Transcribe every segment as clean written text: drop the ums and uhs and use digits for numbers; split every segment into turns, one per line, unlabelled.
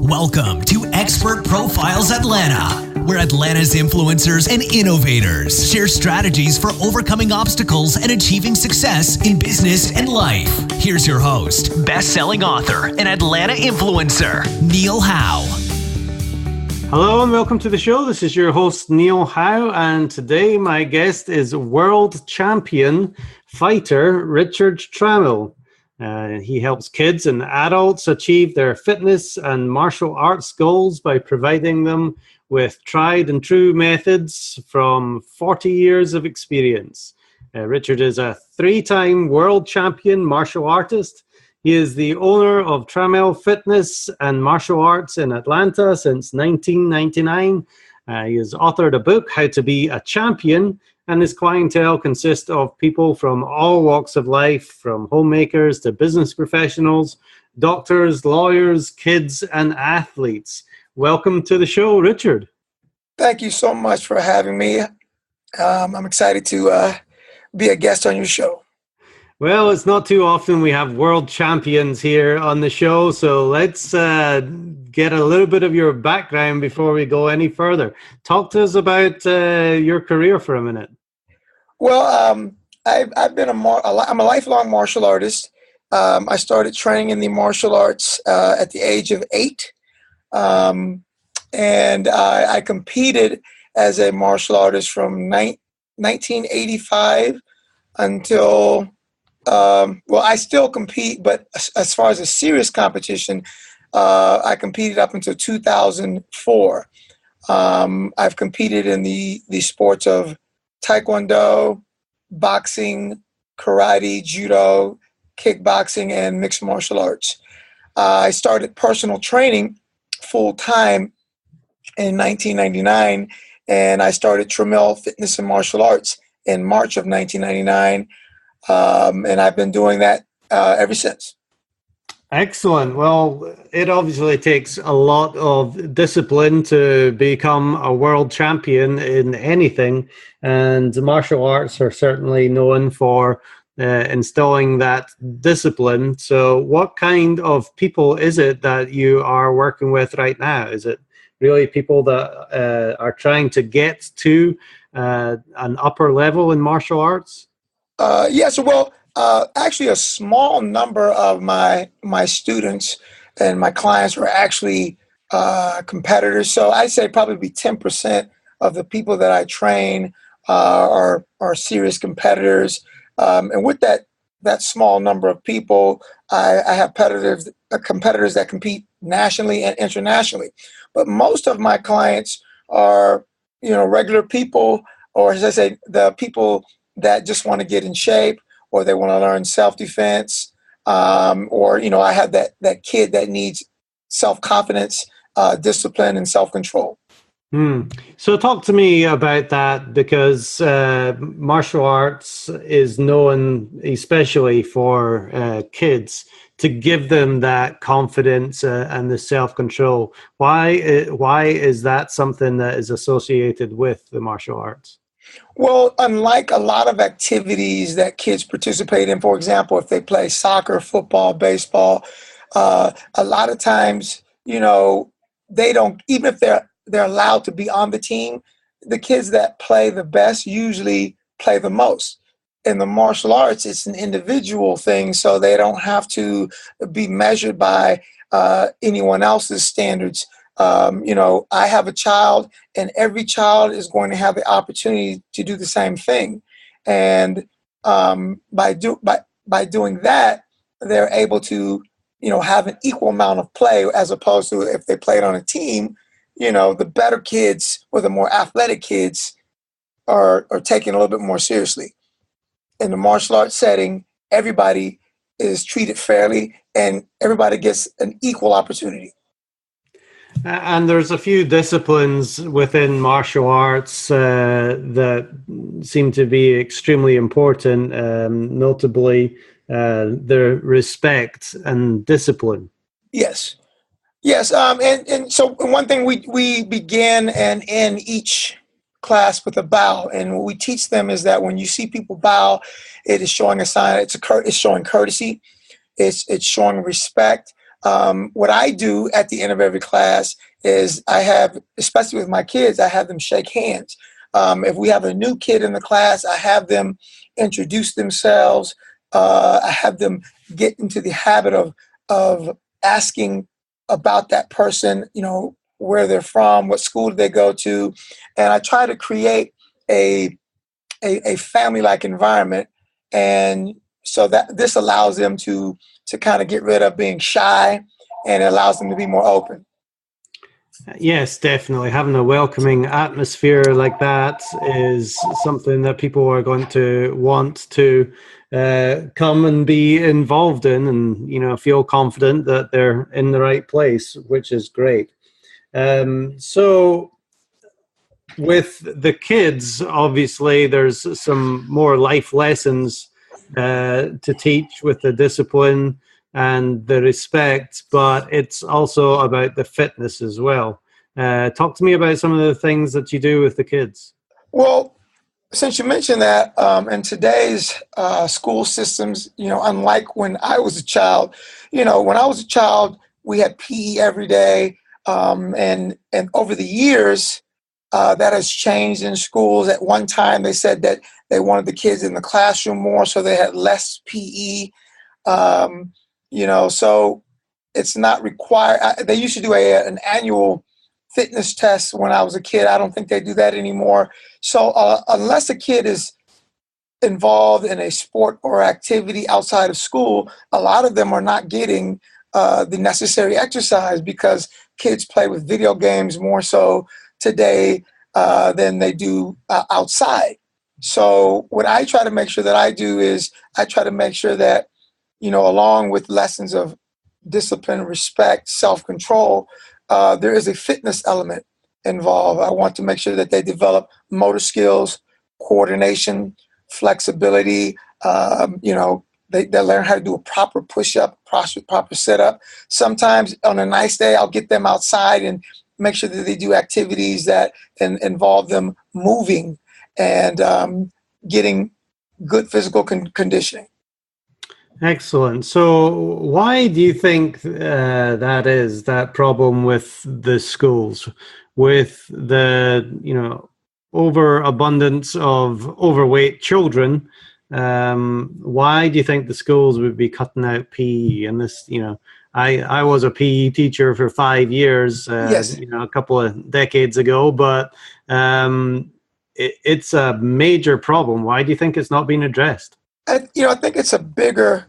Welcome to Expert Profiles Atlanta, where Atlanta's influencers and innovators share strategies for overcoming obstacles and achieving success in business and life. Here's your host, best-selling author and Atlanta influencer, Neil Howe.
Hello and welcome to the show. This is your host, Neil Howe, and today my guest is world champion fighter Richard Trammell. He helps kids and adults achieve their fitness and martial arts goals by providing them with tried and true methods from 40 years of experience. Richard is a three-time world champion martial artist. He is the owner of Trammell Fitness and Martial Arts in Atlanta since 1999. He has authored a book, How to Be a Champion, and his clientele consists of people from all walks of life, from homemakers to business professionals, doctors, lawyers, kids, and athletes. Welcome to the show, Richard.
Thank you so much for having me. I'm excited to be a guest on your show.
Well, it's not too often we have world champions here on the show, so let's get a little bit of your background before we go any further. Talk to us about your career for a minute.
Well, I've been I'm a lifelong martial artist. I started training in the martial arts at the age of 8, and I competed as a martial artist from 1985 until. I still compete, but as far as a serious competition, I competed up until 2004. I've competed in the sports of Taekwondo, boxing, karate, judo, kickboxing, and mixed martial arts. I started personal training full-time in 1999, and I started Trammell Fitness and Martial Arts in March of 1999. And I've been doing that ever since.
Excellent. Well, it obviously takes a lot of discipline to become a world champion in anything, and martial arts are certainly known for instilling that discipline. So what kind of people is it that you are working with right now? Is it really people that are trying to get to an upper level in martial arts?
Yes. Well, actually, a small number of my students and my clients were actually competitors. So I'd say probably 10% of the people that I train are serious competitors. And with that small number of people, I have competitors that compete nationally and internationally. But most of my clients are, regular people, or as I say, the people that just want to get in shape, or they want to learn self-defense, or, I have that kid that needs self-confidence, discipline, and self-control.
So talk to me about that, because martial arts is known especially for kids to give them that confidence and the self-control. Why is that something that is associated with the martial arts?
Well, unlike a lot of activities that kids participate in, for example, if they play soccer, football, baseball, a lot of times, they don't, even if they're allowed to be on the team, the kids that play the best usually play the most. In the martial arts, it's an individual thing, so they don't have to be measured by anyone else's standards. I have a child, and every child is going to have the opportunity to do the same thing. And by doing that, they're able to, have an equal amount of play, as opposed to if they played on a team, the better kids or the more athletic kids are taken a little bit more seriously. In the martial arts setting, everybody is treated fairly and everybody gets an equal opportunity.
And there's a few disciplines within martial arts that seem to be extremely important, notably the respect and discipline.
Yes. And so one thing we begin and end each class with a bow, and what we teach them is that when you see people bow, it is showing a sign. It's showing courtesy. It's showing respect. what I do at the end of every class is I have, especially with my kids, I have them shake hands. If we have a new kid in the class, I have them introduce themselves. I have them get into the habit of asking about that person, where they're from, what school they go to. And I try to create a family-like environment. And so that this allows them to kind of get rid of being shy, and it allows them to be more open.
Yes, definitely. Having a welcoming atmosphere like that is something that people are going to want to come and be involved in, and feel confident that they're in the right place, which is great. So with the kids, obviously, there's some more life lessons to teach with the discipline and the respect, but it's also about the fitness as well. Talk to me about some of the things that you do with the kids.
Well, since you mentioned that, in today's school systems, unlike when I was a child, we had PE every day, and over the years, that has changed in schools. At one time, they said that they wanted the kids in the classroom more, so they had less PE. So it's not required. They used to do an annual fitness test when I was a kid. I don't think they do that anymore. So unless a kid is involved in a sport or activity outside of school, a lot of them are not getting the necessary exercise, because kids play with video games more so today than they do outside. So what I try to make sure that I do is I try to make sure that, along with lessons of discipline, respect, self-control, there is a fitness element involved. I want to make sure that they develop motor skills, coordination, flexibility. They learn how to do a proper push-up, proper sit-up. Sometimes on a nice day, I'll get them outside and make sure that they do activities that involve them moving and getting good physical conditioning.
Excellent. So why do you think that is that problem with the schools, with the overabundance of overweight children? Why do you think the schools would be cutting out PE? And this, I was a PE teacher for 5 years,
Yes.
A couple of decades ago, but it's a major problem. Why do you think it's not being addressed?
I think it's a bigger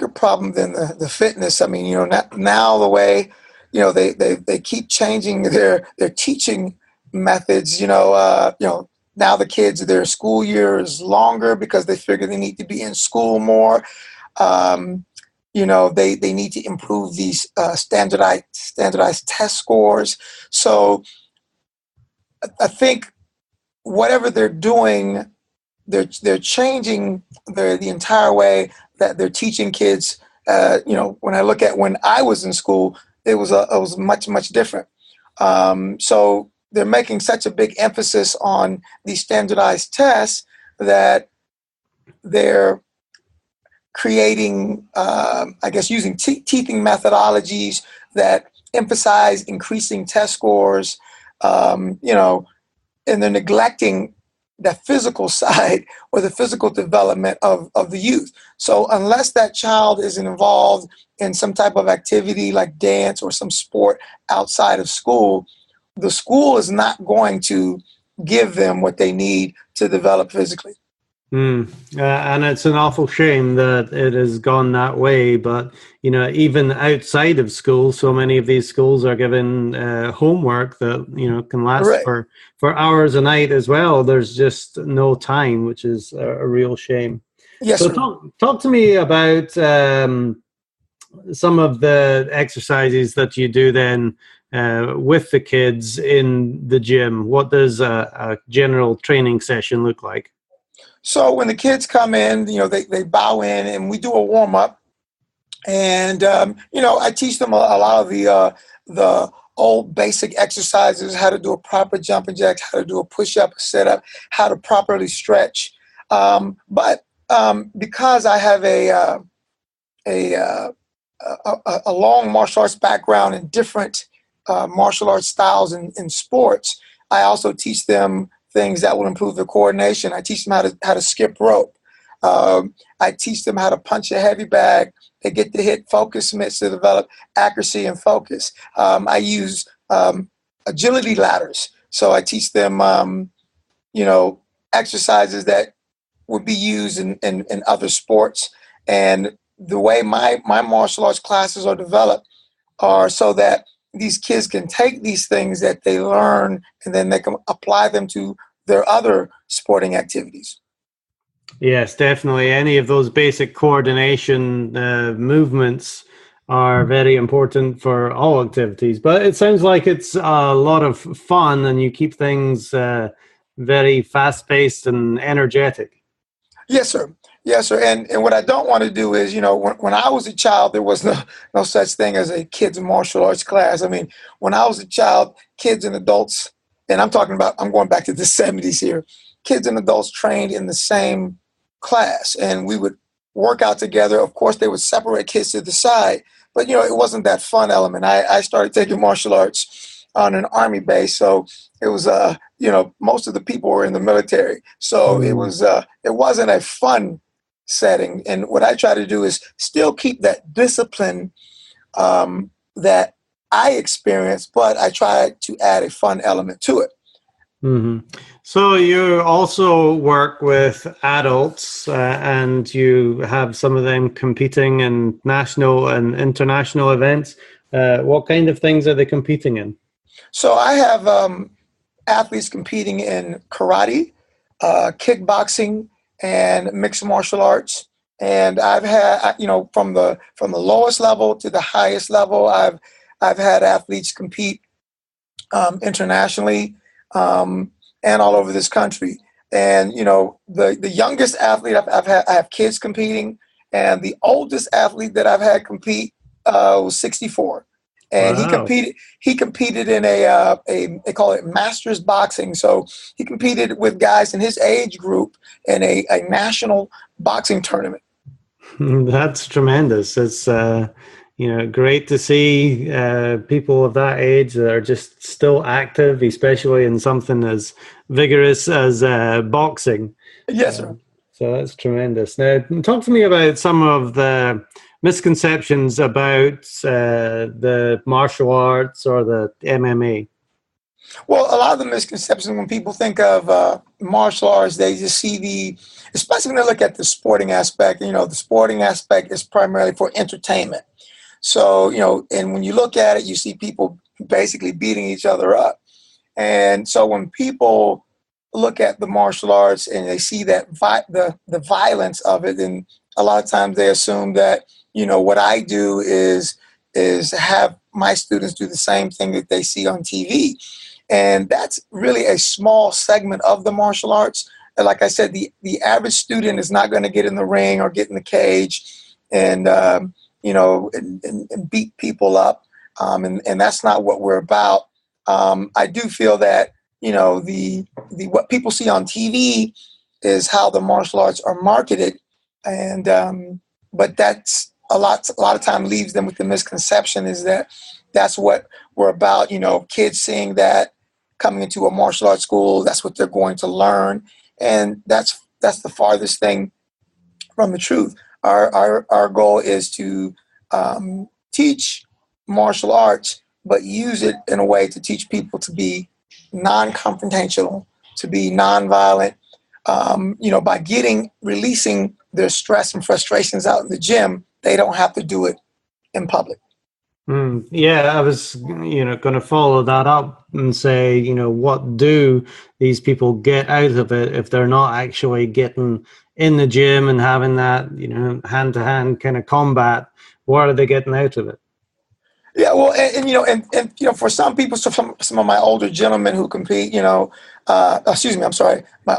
problem than the fitness. I mean, now the way, they keep changing their teaching methods. Now the kids, their school year is longer because they figure they need to be in school more. They need to improve these standardized test scores. So I think whatever they're doing, they're changing the entire way that they're teaching kids. When I look at when I was in school, it was much different. So they're making such a big emphasis on these standardized tests that they're creating, using teaching methodologies that emphasize increasing test scores, and they're neglecting the physical side or the physical development of the youth. So unless that child is involved in some type of activity like dance or some sport outside of school, the school is not going to give them what they need to develop physically.
And it's an awful shame that it has gone that way. But, even outside of school, so many of these schools are given homework that, can last
Right.
for hours a night as well. There's just no time, which is a real shame.
Yes,
so
sir.
talk to me about some of the exercises that you do then with the kids in the gym. What does a general training session look like?
So when the kids come in, they bow in and we do a warm up, and I teach them a lot of the old basic exercises: how to do a proper jumping jack, how to do a push up, a sit up, how to properly stretch. But because I have a a long martial arts background in different martial arts styles and sports, I also teach them things that will improve their coordination. I teach them how to skip rope. I teach them how to punch a heavy bag. They get to hit focus mitts to develop accuracy and focus. I use agility ladders. So I teach them, exercises that would be used in other sports. And the way my martial arts classes are developed are so that these kids can take these things that they learn and then they can apply them to their other sporting activities.
Yes, definitely. Any of those basic coordination movements are very important for all activities. But it sounds like it's a lot of fun and you keep things very fast-paced and energetic.
Yes, sir. Yes, sir. And what I don't want to do is, when I was a child, there was no such thing as a kids martial arts class. I mean, when I was a child, kids and adults, and I'm going back to the 70s here, kids and adults trained in the same class, and we would work out together. Of course, they would separate kids to the side, but, it wasn't that fun element. I started taking martial arts on an Army base, so it was, most of the people were in the military. So it wasn't a fun setting. And what I try to do is still keep that discipline that I experienced, but I try to add a fun element to it.
Mm-hmm. So you also work with adults and you have some of them competing in national and international events. What kind of things are they competing in?
So I have athletes competing in karate, kickboxing, and mixed martial arts. And I've had, from the lowest level to the highest level, I've had athletes compete internationally and all over this country. And the youngest athlete I have kids competing, and the oldest athlete that I've had compete was 64. And
wow.
He competed in they call it masters boxing. So he competed with guys in his age group in a national boxing tournament.
That's tremendous. It's great to see people of that age that are just still active, especially in something as vigorous as boxing.
Yes, sir.
So that's tremendous. Now, talk to me about some of the misconceptions about the martial arts or the MMA.
Well, a lot of the misconceptions when people think of martial arts, they just see especially when they look at the sporting aspect, the sporting aspect is primarily for entertainment. So, and when you look at it, you see people basically beating each other up. And so when people look at the martial arts and they see that the violence of it, then a lot of times they assume that, what I do is have my students do the same thing that they see on TV. And that's really a small segment of the martial arts. And like I said, the average student is not going to get in the ring or get in the cage and beat people up. And that's not what we're about. I do feel that, what people see on TV is how the martial arts are marketed. And, but that's a lot of time leaves them with the misconception is that that's what we're about. Kids seeing that coming into a martial arts school, that's what they're going to learn. And that's the farthest thing from the truth. Our goal is to teach martial arts, but use it in a way to teach people to be non-confrontational, to be non-violent, by releasing their stress and frustrations out in the gym. They don't have to do it in public.
Yeah, I was, going to follow that up and say, what do these people get out of it if they're not actually getting in the gym and having that, hand-to-hand kind of combat? What are they getting out of it?
Yeah, well, and for some people, so some of my older gentlemen who compete, my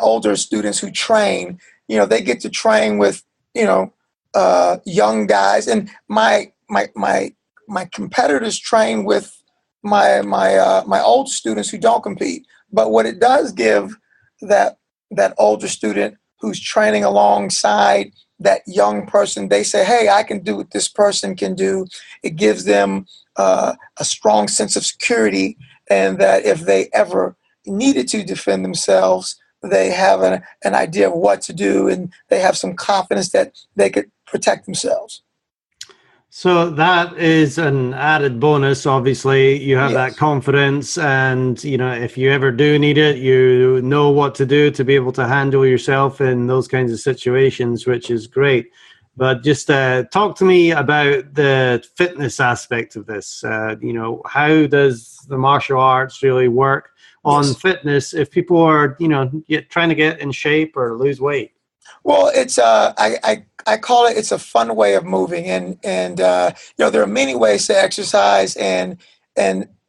older students who train, they get to train with, young guys, and my competitors train with my old students who don't compete. But what it does give that older student who's training alongside that young person, they say, hey, I can do what this person can do. It gives them a strong sense of security, and that if they ever needed to defend themselves, they have an idea of what to do, and they have some confidence that they could protect themselves.
So that is an added bonus. Obviously, you have that
Yes.
confidence, and if you ever do need it, you know what to do to be able to handle yourself in those kinds of situations, which is great. But just talk to me about the fitness aspect of this. How does the martial arts really work on fitness if people are, trying to get in shape or lose weight?
Well, it's I call it's a fun way of moving, and there are many ways to exercise, and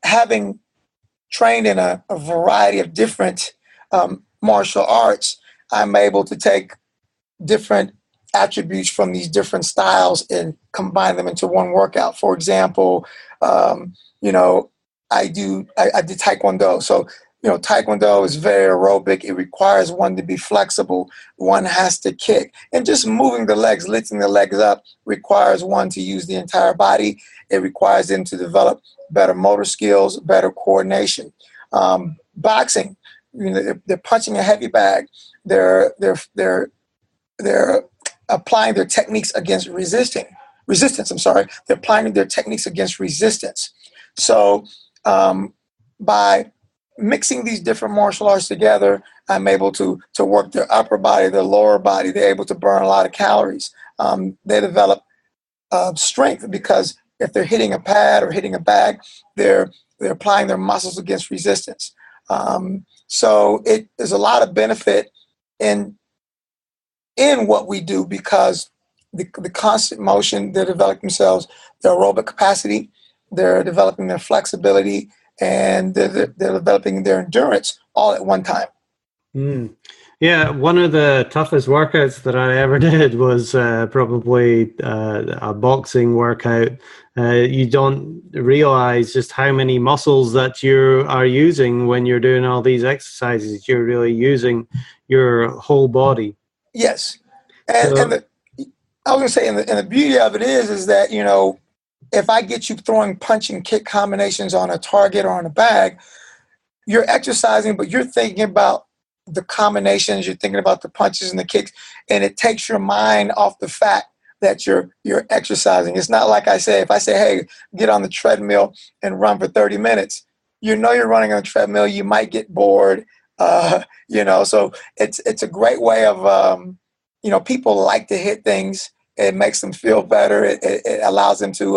having trained in a variety of different martial arts, I'm able to take different attributes from these different styles and combine them into one workout. For example, I did Taekwondo. So, Taekwondo is very aerobic. It requires one to be flexible. One has to kick. And just moving the legs, lifting the legs up requires one to use the entire body. It requires them to develop better motor skills, better coordination. Boxing, they're punching a heavy bag. They're applying their techniques against resistance. I'm sorry. They're applying their techniques against resistance. So by mixing these different martial arts together, I'm able to work their upper body, their lower body. They're able to burn a lot of calories. They develop strength, because if they're hitting a pad or hitting a bag, they're applying their muscles against resistance. So there's a lot of benefit in what we do, because the constant motion, they're developing themselves, their aerobic capacity, they're developing their flexibility, and they're developing their endurance all at one time.
Yeah, one of the toughest workouts that I ever did was probably a boxing workout. You don't realize just how many muscles that you are using when you're doing all these exercises. You're really using your whole body.
Yes, I was going to say, and the beauty of it is that, if I get you throwing punch and kick combinations on a target or on a bag, you're exercising, but you're thinking about the combinations, you're thinking about the punches and the kicks, and it takes your mind off the fact that you're exercising. It's not like if I say, hey, get on the treadmill and run for 30 minutes, you're running on a treadmill, you might get bored, so it's a great way of, people like to hit things. It makes them feel better. It allows them to,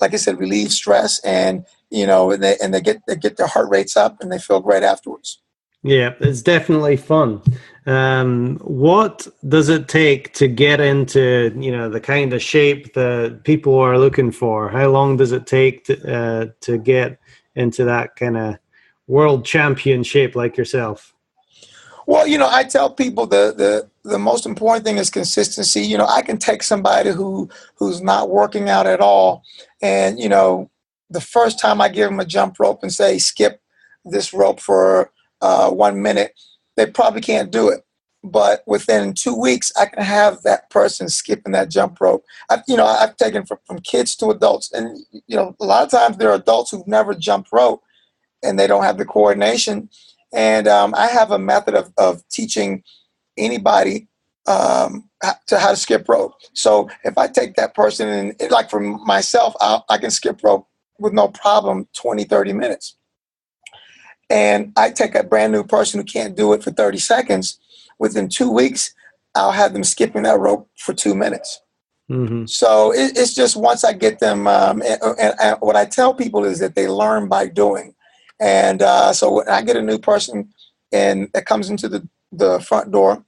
like I said, relieve stress, and they get their heart rates up, and they feel great afterwards.
Yeah, it's definitely fun. What does it take to get into the kind of shape that people are looking for? How long does it take to get into that kind of world champion shape like yourself?
Well, I tell people the most important thing is consistency. I can take somebody who's not working out at all, and the first time I give them a jump rope and say, skip this rope for 1 minute, they probably can't do it. But within 2 weeks, I can have that person skipping that jump rope. I've taken from kids to adults, and a lot of times there are adults who've never jumped rope, and they don't have the coordination. And I have a method of teaching anybody how to skip rope. So if I take that person, and like for myself, I can skip rope with no problem 20, 30 minutes. And I take a brand new person who can't do it for 30 seconds. Within 2 weeks, I'll have them skipping that rope for 2 minutes. Mm-hmm. So it's just once I get them, and what I tell people is that they learn by doing. And so when I get a new person and that comes into the front door,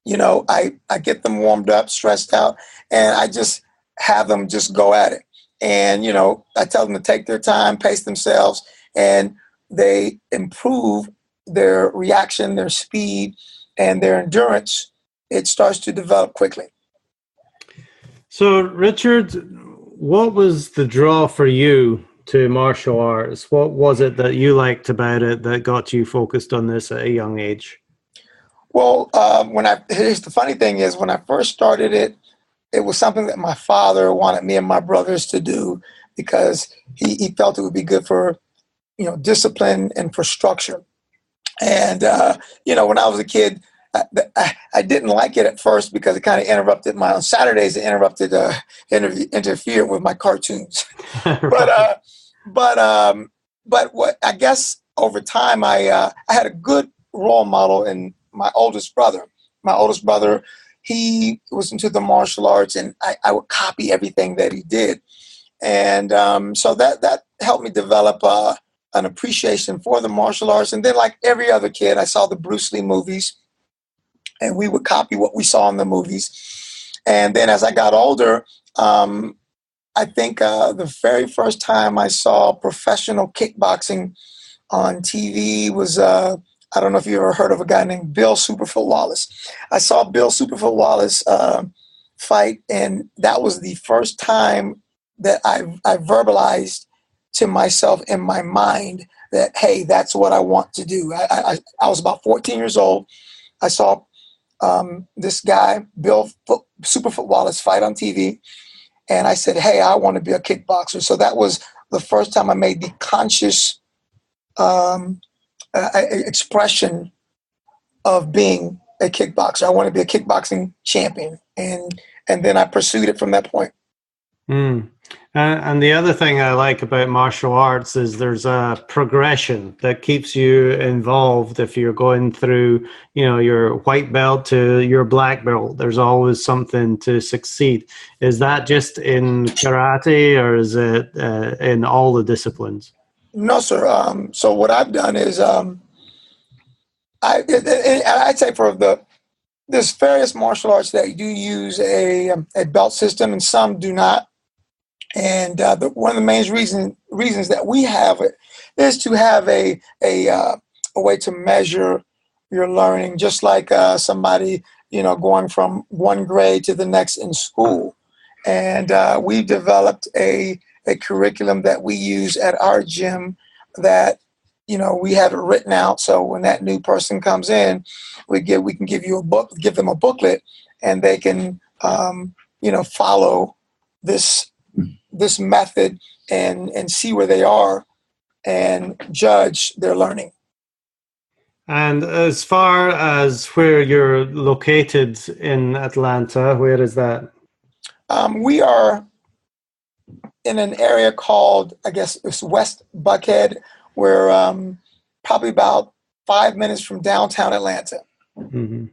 I get them warmed up, stressed out, and I just have them just go at it. And, I tell them to take their time, pace themselves, and they improve their reaction, their speed, and their endurance. It starts to develop quickly.
So, Richard, what was the draw for you to martial arts? What was it that you liked about it that got you focused on this at a young age?
Well, here's the funny thing is when I first started it, it was something that my father wanted me and my brothers to do because he felt it would be good for, discipline and for structure. And, when I was a kid, I didn't like it at first because it kind of interrupted on Saturdays, it interfered with my cartoons.
Right.
But what I guess over time, I had a good role model in my oldest brother. My oldest brother, he was into the martial arts, and I would copy everything that he did. And so that helped me develop an appreciation for the martial arts. And then, like every other kid, I saw the Bruce Lee movies, and we would copy what we saw in the movies. And then as I got older, I think the very first time I saw professional kickboxing on TV was, I don't know if you ever heard of a guy named Bill Superfoot Wallace. I saw Bill Superfoot Wallace fight, and that was the first time that I verbalized to myself in my mind that, hey, that's what I want to do. I was about 14 years old. I saw this guy, Bill Superfoot Wallace, fight on TV. And I said, hey, I want to be a kickboxer. So that was the first time I made the conscious expression of being a kickboxer. I want to be a kickboxing champion. And then I pursued it from that point.
Mm. And the other thing I like about martial arts is there's a progression that keeps you involved. If you're going through, your white belt to your black belt, there's always something to succeed. Is that just in karate, or is it in all the disciplines?
No, sir. So what I've done is I'd say there's various martial arts that do use a belt system, and some do not. And one of the main reasons that we have it is to have a way to measure your learning, just like somebody going from one grade to the next in school. And we've developed a curriculum that we use at our gym that we have it written out. So when that new person comes in, we can give them a booklet, and they can follow this method and see where they are and judge their learning.
And as far as where you're located in Atlanta, where is that?
We are in an area called, I guess it's West Buckhead. We're probably about 5 minutes from downtown Atlanta.
Mm-hmm.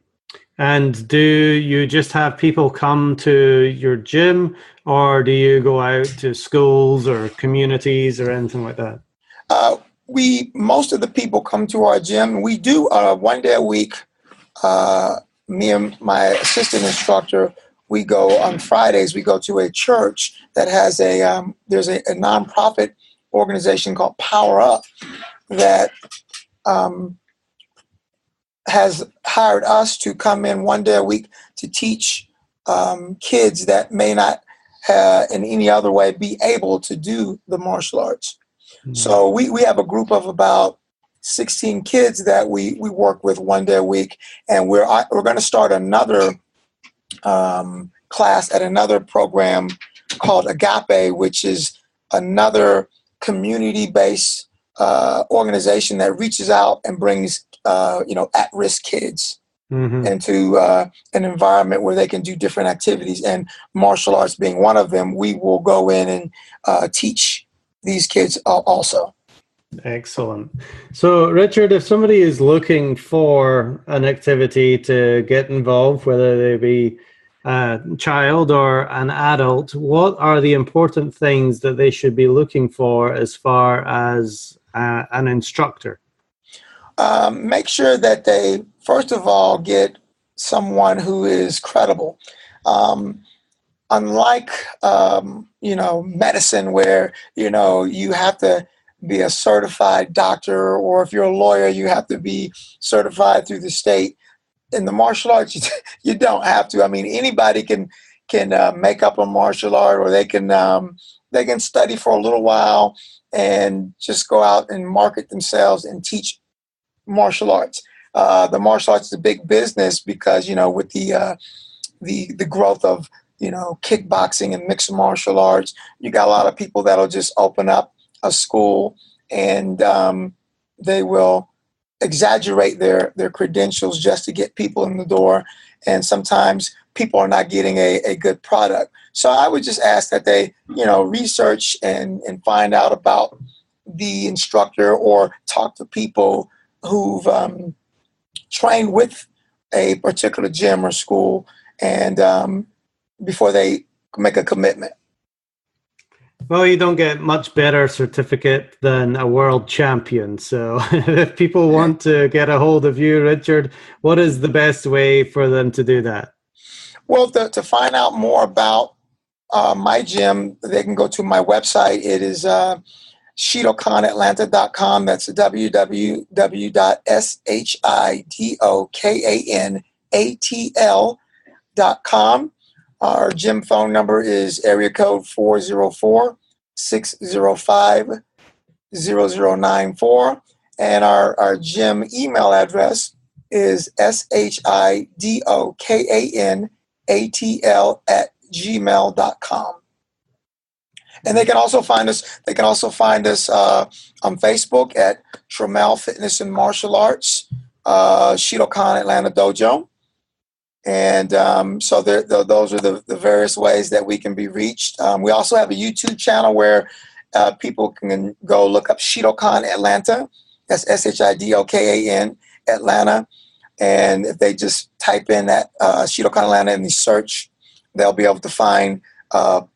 And do you just have people come to your gym, or do you go out to schools or communities or anything like that?
Most of the people come to our gym. We do 1 day a week. Me and my assistant instructor, we go on Fridays. We go to a church that has there's a nonprofit organization called Power Up that has hired us to come in 1 day a week to teach kids that may not in any other way be able to do the martial arts. Mm-hmm. So we have a group of about 16 kids that we work with 1 day a week, and we're going to start another class at another program called Agape, which is another community-based organization that reaches out and brings at-risk kids mm-hmm. into an environment where they can do different activities, and martial arts being one of them. We will go in and teach these kids also.
Excellent. So, Richard, if somebody is looking for an activity to get involved, whether they be a child or an adult, what are the important things that they should be looking for as far as an instructor?
Make sure that they, first of all, get someone who is credible. Unlike, medicine, where, you have to be a certified doctor, or if you're a lawyer, you have to be certified through the state. In the martial arts, you don't have to. I mean, anybody can make up a martial art, or they can study for a little while and just go out and market themselves and teach martial arts. the martial arts is a big business because, with the growth of, kickboxing and mixed martial arts, you got a lot of people that'll just open up a school and they will exaggerate their credentials just to get people in the door. And sometimes people are not getting a good product. So I would just ask that they, research and find out about the instructor or talk to people who've trained with a particular gym or school and before they make a commitment.
Well, you don't get much better certificate than a world champion. So if people want to get a hold of you, Richard, what is the best way for them to do that?
Well, to find out more about my gym, they can go to my website. It is shidokan.atlanta.com. That's www.shidokanatl.com. Our gym phone number is area code 404-605-0094. And our gym email address is shidokanatl@gmail.com. And they can also find us. On Facebook at Trammell Fitness and Martial Arts, Shidokan Atlanta Dojo. And so those are the various ways that we can be reached. We also have a YouTube channel where people can go look up Shidokan Atlanta. That's SHIDOKAN Atlanta. And if they just type in that Shidokan Atlanta in the search, they'll be able to find our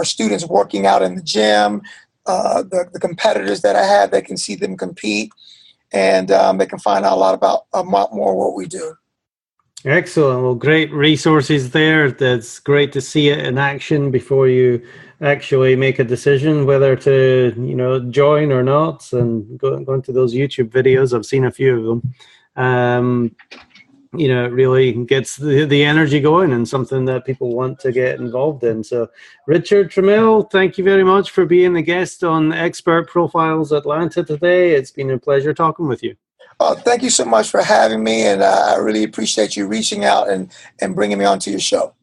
students working out in the gym, the competitors that I have. They can see them compete, and they can find out a lot more what we do.
Excellent. Well, great resources there. That's great to see it in action before you actually make a decision whether to, join or not. And go into those YouTube videos. I've seen a few of them. It really gets the energy going and something that people want to get involved in. So, Richard Trammell, thank you very much for being the guest on Expert Profiles Atlanta today. It's been a pleasure talking with you.
Oh, thank you so much for having me, and I really appreciate you reaching out and bringing me onto your show.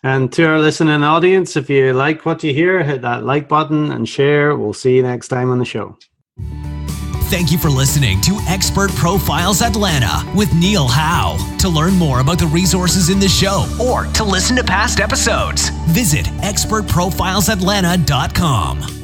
And to our listening audience, if you like what you hear, hit that like button and share. We'll see you next time on the show.
Thank you for listening to Expert Profiles Atlanta with Neil Howe. To learn more about the resources in the show or to listen to past episodes, visit expertprofilesatlanta.com.